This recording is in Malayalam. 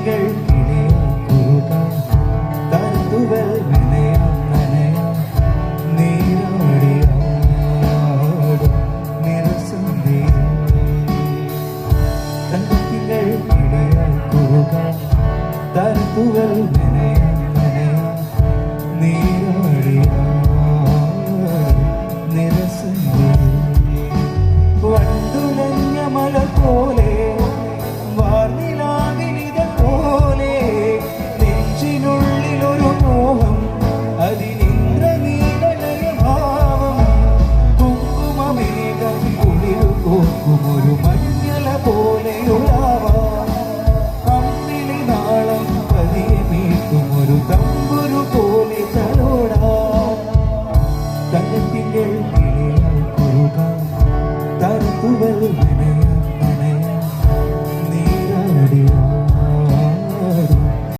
തങ്കത്തിങ്കൾ കിളിയാ കുറുകാൻ തരുതുവൽ മെനയാം നനയാം നീരാടിയാടും നിറസന്ധി തങ്കത്തിങ്കൾ കിളിയാ കുറുകാൻ തരുതുവൽ മെനയാം